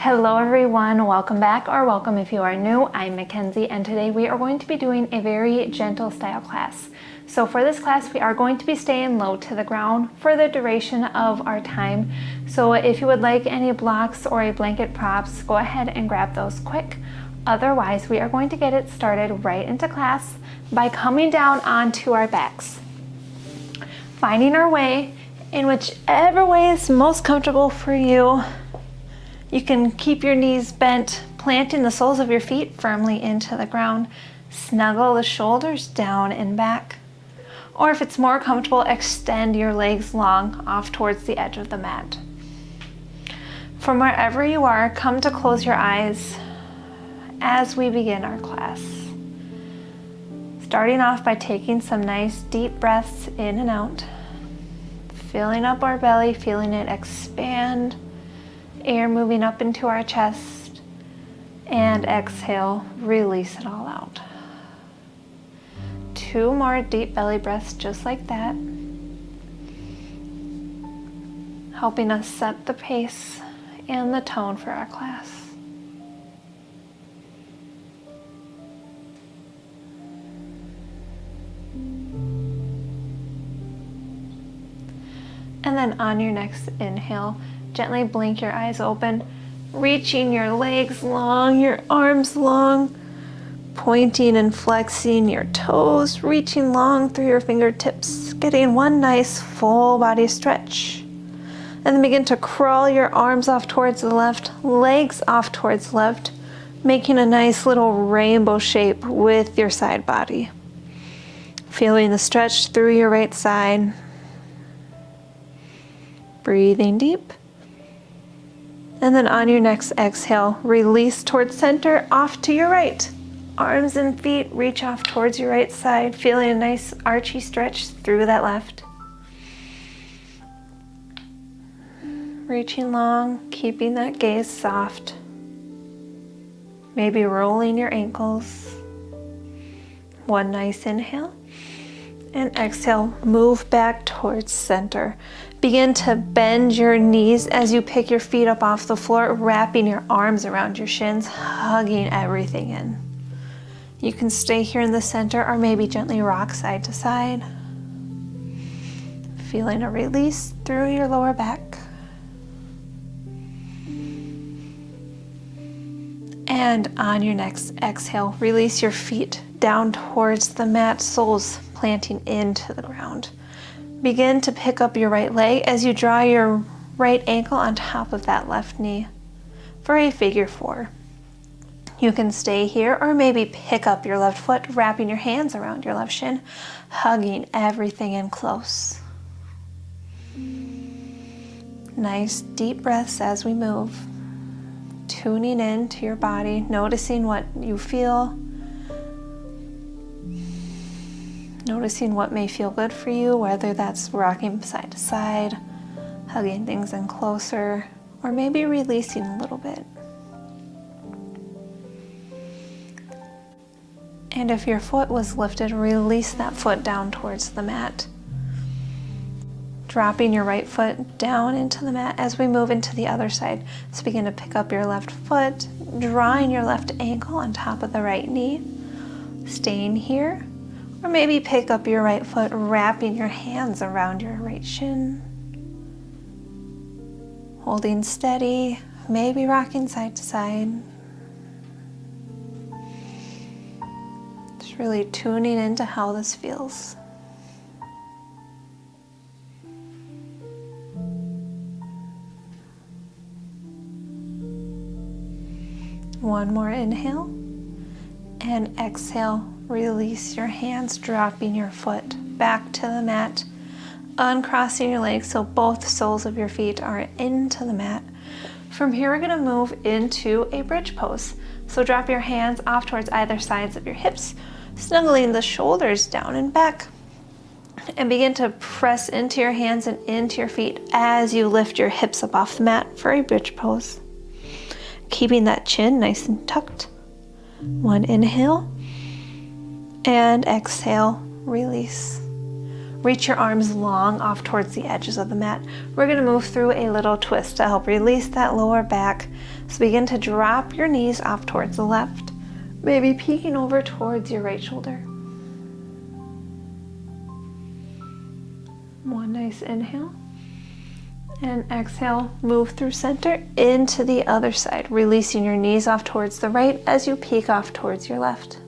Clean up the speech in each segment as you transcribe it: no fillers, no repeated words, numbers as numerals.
Hello everyone, welcome back, or welcome if you are new. I'm MaKenzie, and today we are going to be doing a very gentle style class. So for this class, we are going to be staying low to the ground for the duration of our time. So if you would like any blocks or a blanket props, go ahead and grab those quick. Otherwise, we are going to get it started right into class by coming down onto our backs. Finding our way in whichever way is most comfortable for you. You can keep your knees bent, planting the soles of your feet firmly into the ground. Snuggle the shoulders down and back. Or if it's more comfortable, extend your legs long off towards the edge of the mat. From wherever you are, come to close your eyes as we begin our class. Starting off by taking some nice deep breaths in and out. Filling up our belly, feeling it expand. Air moving up into our chest, and exhale, release it all out. 2 more deep belly breaths just like that, helping us set the pace and the tone for our class. And then on your next inhale, gently blink your eyes open, reaching your legs long, your arms long, pointing and flexing your toes, reaching long through your fingertips, getting one nice full body stretch. And then begin to crawl your arms off towards the left, legs off towards the left, making a nice little rainbow shape with your side body. Feeling the stretch through your right side. Breathing deep. And then on your next exhale, release towards center, off to your right. Arms and feet reach off towards your right side, feeling a nice archy stretch through that left. Reaching long, keeping that gaze soft. Maybe rolling your ankles. One nice inhale. And exhale, move back towards center. Begin to bend your knees as you pick your feet up off the floor, wrapping your arms around your shins, hugging everything in. You can stay here in the center or maybe gently rock side to side. Feeling a release through your lower back. And on your next exhale, release your feet down towards the mat, soles planting into the ground. Begin to pick up your right leg as you draw your right ankle on top of that left knee for a figure 4. You can stay here or maybe pick up your left foot, wrapping your hands around your left shin, hugging everything in close. Nice deep breaths as we move, tuning in to your body, noticing what you feel, noticing what may feel good for you, whether that's rocking side to side, hugging things in closer, or maybe releasing a little bit. And if your foot was lifted, release that foot down towards the mat. Dropping your right foot down into the mat as we move into the other side. So begin to pick up your left foot, drawing your left ankle on top of the right knee, staying here. Or maybe pick up your right foot, wrapping your hands around your right shin. Holding steady, maybe rocking side to side. Just really tuning into how this feels. One more inhale and exhale. Release your hands, dropping your foot back to the mat, uncrossing your legs so both soles of your feet are into the mat. From here, we're going to move into a bridge pose. So drop your hands off towards either sides of your hips, snuggling the shoulders down and back. And begin to press into your hands and into your feet as you lift your hips up off the mat for a bridge pose. Keeping that chin nice and tucked. One inhale. And exhale, release. Reach your arms long off towards the edges of the mat. We're going to move through a little twist to help release that lower back. So begin to drop your knees off towards the left, maybe peeking over towards your right shoulder. One nice inhale. And exhale, move through center into the other side, releasing your knees off towards the right as you peek off towards your left.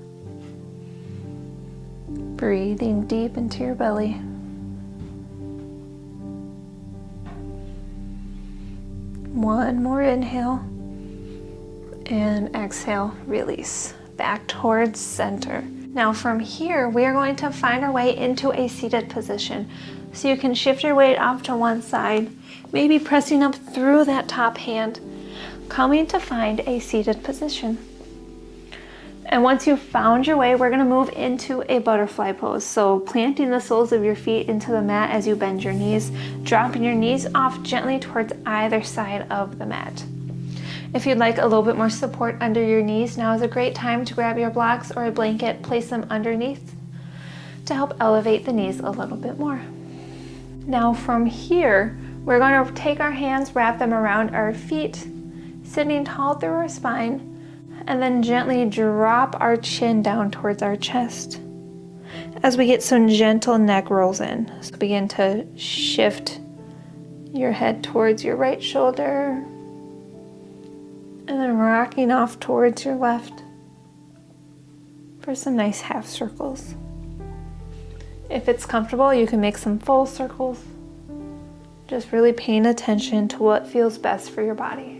Breathing deep into your belly. One more inhale. And exhale, release. Back towards center. Now from here, we are going to find our way into a seated position. So you can shift your weight off to one side, maybe pressing up through that top hand, coming to find a seated position. And once you've found your way, we're going to move into a butterfly pose. So planting the soles of your feet into the mat as you bend your knees, dropping your knees off gently towards either side of the mat. If you'd like a little bit more support under your knees, now is a great time to grab your blocks or a blanket, place them underneath to help elevate the knees a little bit more. Now from here, we're going to take our hands, wrap them around our feet, sitting tall through our spine, and then gently drop our chin down towards our chest as we get some gentle neck rolls in. So begin to shift your head towards your right shoulder and then rocking off towards your left for some nice half circles. If it's comfortable, you can make some full circles. Just really paying attention to what feels best for your body.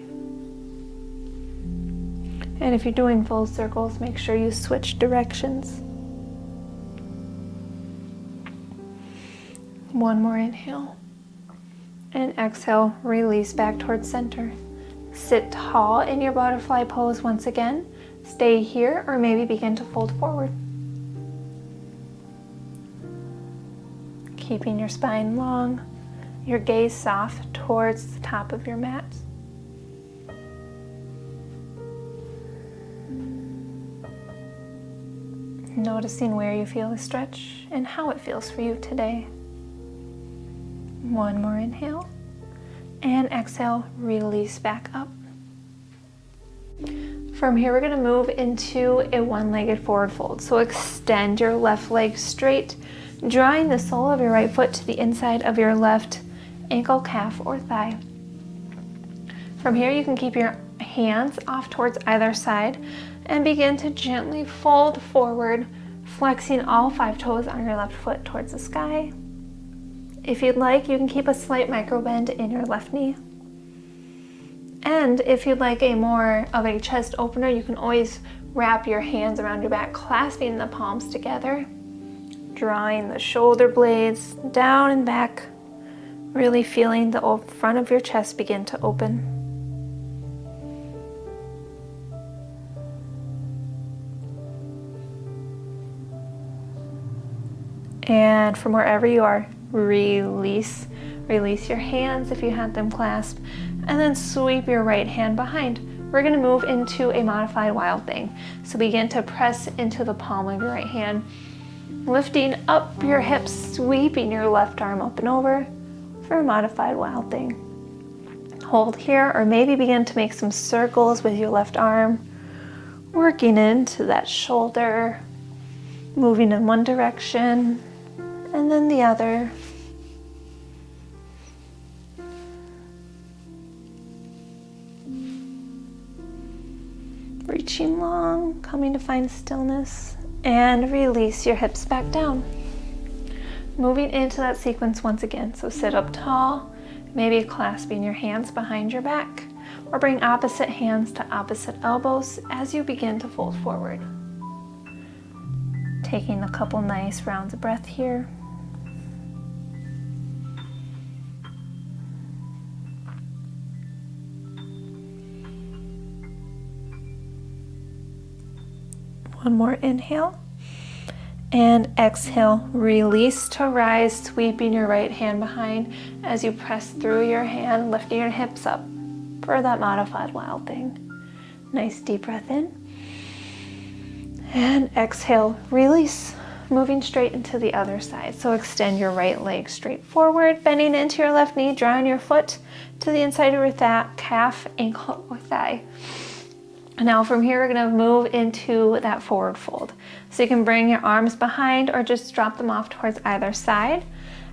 And if you're doing full circles, make sure you switch directions. One more inhale. And exhale, release back towards center. Sit tall in your butterfly pose once again. Stay here or maybe begin to fold forward. Keeping your spine long, your gaze soft towards the top of your mat. Noticing where you feel the stretch and how it feels for you today. One more inhale. And exhale, release back up. From here, we're going to move into a one-legged forward fold. So extend your left leg straight, drawing the sole of your right foot to the inside of your left ankle, calf, or thigh. From here, you can keep your hands off towards either side and begin to gently fold forward, flexing all 5 toes on your left foot towards the sky. If you'd like, you can keep a slight micro bend in your left knee. And if you'd like a more of a chest opener, you can always wrap your hands around your back, clasping the palms together, drawing the shoulder blades down and back, really feeling the front of your chest begin to open. And from wherever you are, release your hands if you had them clasped, and then sweep your right hand behind. We're going to move into a modified wild thing. So begin to press into the palm of your right hand, lifting up your hips, sweeping your left arm up and over for a modified wild thing. Hold here, or maybe begin to make some circles with your left arm, working into that shoulder, moving in one direction and then the other. Reaching long, coming to find stillness, and release your hips back down. Moving into that sequence once again. So sit up tall, maybe clasping your hands behind your back, or bring opposite hands to opposite elbows as you begin to fold forward. Taking a couple nice rounds of breath here. One more inhale, and exhale, release to rise, sweeping your right hand behind as you press through your hand, lifting your hips up for that modified wild thing. Nice deep breath in, and exhale, release moving straight into the other side. So extend your right leg straight forward, bending into your left knee, drawing your foot to the inside of your calf, ankle, or thigh. Now from here, we're going to move into that forward fold. So you can bring your arms behind or just drop them off towards either side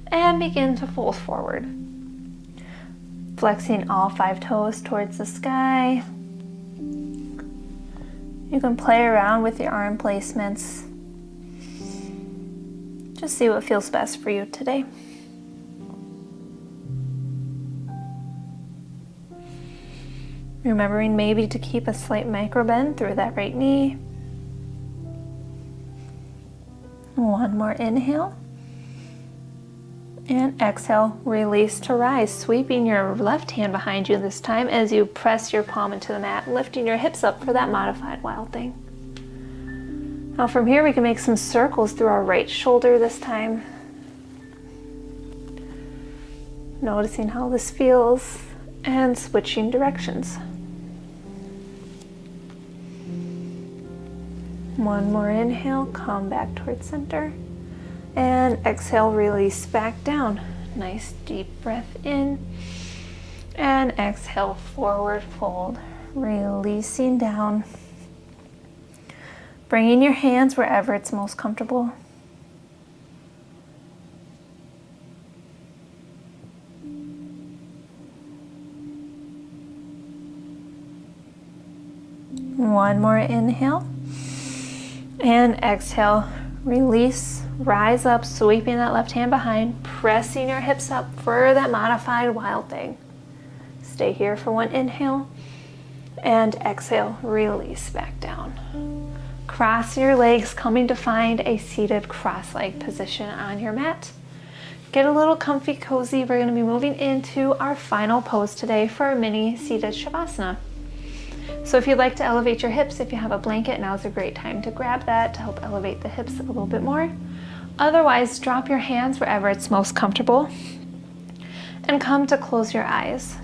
and begin to fold forward. Flexing all 5 toes towards the sky. You can play around with your arm placements. Just see what feels best for you today. Remembering maybe to keep a slight micro bend through that right knee. One more inhale. And exhale, release to rise, sweeping your left hand behind you this time as you press your palm into the mat, lifting your hips up for that modified wild thing. Now from here, we can make some circles through our right shoulder this time. Noticing how this feels and switching directions. One more inhale, come back towards center. And exhale, release back down. Nice deep breath in. And exhale, forward fold. Releasing down. Bringing your hands wherever it's most comfortable. One more inhale. And exhale, release. Rise up, sweeping that left hand behind, pressing your hips up for that modified wild thing. Stay here for one inhale, and exhale, release back down. Cross your legs, coming to find a seated cross-leg position on your mat. Get a little comfy, cozy. We're going to be moving into our final pose today for our mini seated Shavasana. So if you'd like to elevate your hips, if you have a blanket, now's a great time to grab that to help elevate the hips a little bit more. Otherwise, drop your hands wherever it's most comfortable and come to close your eyes.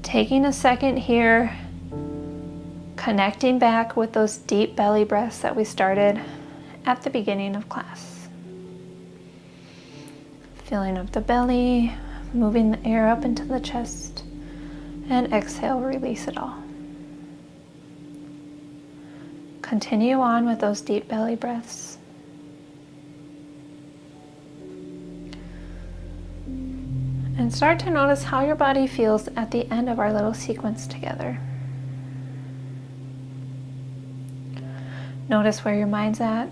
Taking a second here, connecting back with those deep belly breaths that we started at the beginning of class. Filling up the belly, moving the air up into the chest, and exhale, release it all. Continue on with those deep belly breaths. And start to notice how your body feels at the end of our little sequence together. Notice where your mind's at.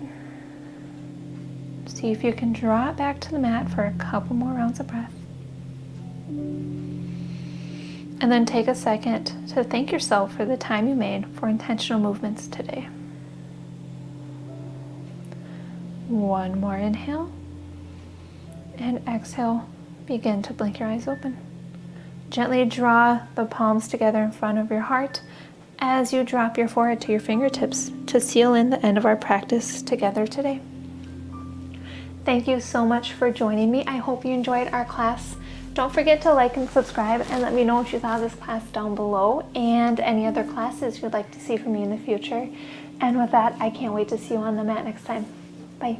See if you can draw it back to the mat for a couple more rounds of breath. And then take a second to thank yourself for the time you made for intentional movements today. One more inhale, and exhale, begin to blink your eyes open. Gently draw the palms together in front of your heart as you drop your forehead to your fingertips to seal in the end of our practice together today. Thank you so much for joining me. I hope you enjoyed our class. Don't forget to like and subscribe and let me know what you thought of this class down below and any other classes you'd like to see from me in the future. And with that, I can't wait to see you on the mat next time. Bye.